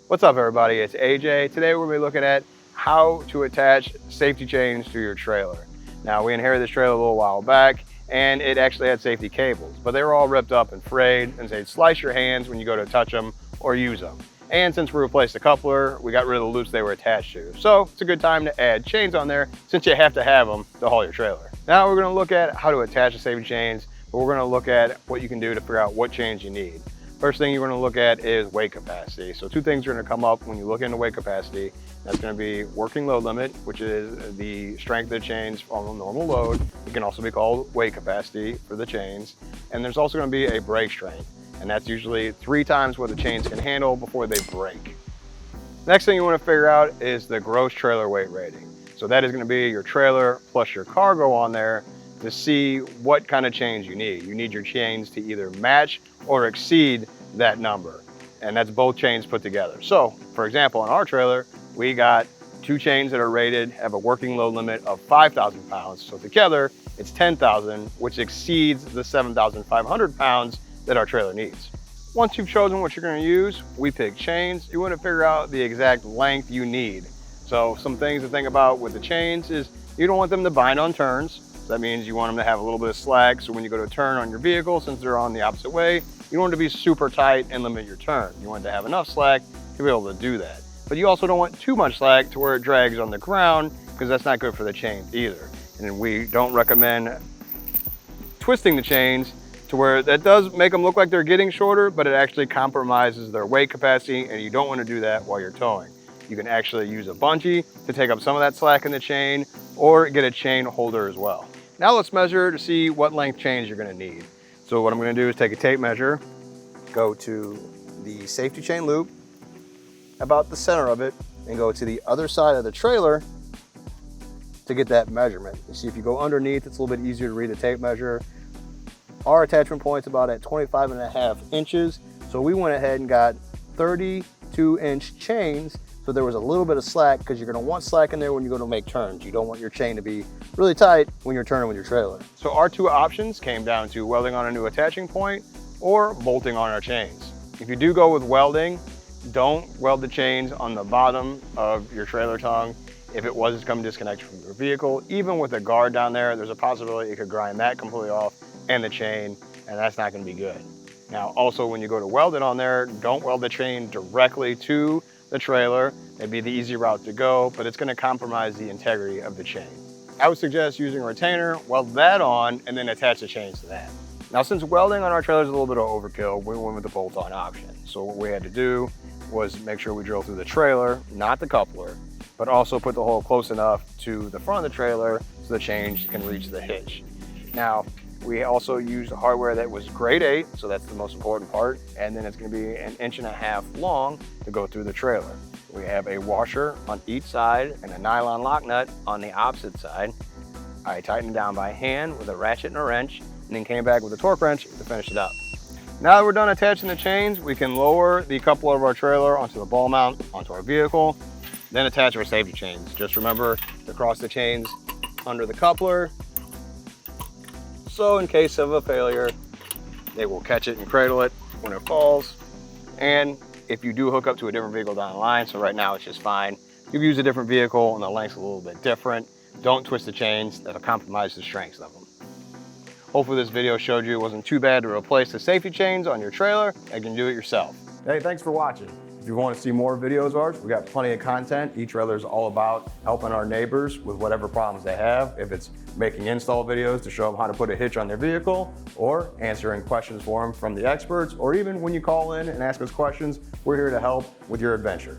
What's up, everybody? It's AJ. Today we're going to be looking at how to attach safety chains to your trailer. Now, we inherited this trailer a little while back and it actually had safety cables, but they were all ripped up and frayed and they'd slice your hands when you go to touch them or use them. And since we replaced the coupler, we got rid of the loops they were attached to. So it's a good time to add chains on there since you have to have them to haul your trailer. Now we're going to look at how to attach the safety chains, but we're going to look at what you can do to figure out what chains you need. First thing you're going to look at is weight capacity. So two things are going to come up when you look into weight capacity. That's going to be working load limit, which is the strength of the chains on a normal load. It can also be called weight capacity for the chains. And there's also going to be a break strength. And that's usually 3 times what the chains can handle before they break. Next thing you want to figure out is the gross trailer weight rating. So that is going to be your trailer plus your cargo on there to see what kind of chains you need. You need your chains to either match or exceed that number. And that's both chains put together. So for example, on our trailer, we got 2 chains that are rated, have a working load limit of 5,000 pounds. So together it's 10,000, which exceeds the 7,500 pounds that our trailer needs. Once you've chosen what you're going to use, we pick chains. You want to figure out the exact length you need. So some things to think about with the chains is you don't want them to bind on turns. That means you want them to have a little bit of slack. So when you go to turn on your vehicle, since they're on the opposite way, you don't want it to be super tight and limit your turn. You want it to have enough slack to be able to do that. But you also don't want too much slack to where it drags on the ground, because that's not good for the chains either. And we don't recommend twisting the chains to where that does make them look like they're getting shorter, but it actually compromises their weight capacity, and you don't want to do that while you're towing. You can actually use a bungee to take up some of that slack in the chain, or get a chain holder as well. Now let's measure to see what length chains you're going to need. So what I'm going to do is take a tape measure, go to the safety chain loop, about the center of it, and go to the other side of the trailer to get that measurement. You see, if you go underneath, it's a little bit easier to read the tape measure. Our attachment point's about at 25.5 inches. So we went ahead and got 32-inch chains. So there was a little bit of slack, because you're going to want slack in there when you go to make turns. You don't want your chain to be really tight when you're turning with your trailer. So our 2 options came down to welding on a new attaching point or bolting on our chains. If you do go with welding, don't weld the chains on the bottom of your trailer tongue. If it was to come disconnected from your vehicle, even with a guard down there, there's a possibility it could grind that completely off and the chain, and that's not going to be good. Now also, when you go to weld it on there, don't weld the chain directly to the trailer. It'd be the easy route to go, but it's going to compromise the integrity of the chain. I would suggest using a retainer, weld that on, and then attach the chains to that. Now, since welding on our trailer is a little bit of overkill, we went with the bolt-on option. So what we had to do was make sure we drill through the trailer, not the coupler, but also put the hole close enough to the front of the trailer so the chains can reach the hitch. Now, we also used hardware that was grade 8, so that's the most important part, and then it's going to be 1.5 inches long to go through the trailer. We have a washer on each side and a nylon lock nut on the opposite side. I tightened it down by hand with a ratchet and a wrench, and then came back with a torque wrench to finish it up. Now that we're done attaching the chains, we can lower the coupler of our trailer onto the ball mount onto our vehicle, then attach our safety chains. Just remember to cross the chains under the coupler, so in case of a failure, they will catch it and cradle it when it falls. And if you do hook up to a different vehicle down the line, so right now it's just fine. If you use a different vehicle and the length's a little bit different, don't twist the chains. That'll compromise the strength of them. Hopefully this video showed you it wasn't too bad to replace the safety chains on your trailer. You can do it yourself. Hey, thanks for watching. If you want to see more videos of ours, we got plenty of content. Each trailer is all about helping our neighbors with whatever problems they have. If it's making install videos to show them how to put a hitch on their vehicle, or answering questions for them from the experts, or even when you call in and ask us questions, we're here to help with your adventure.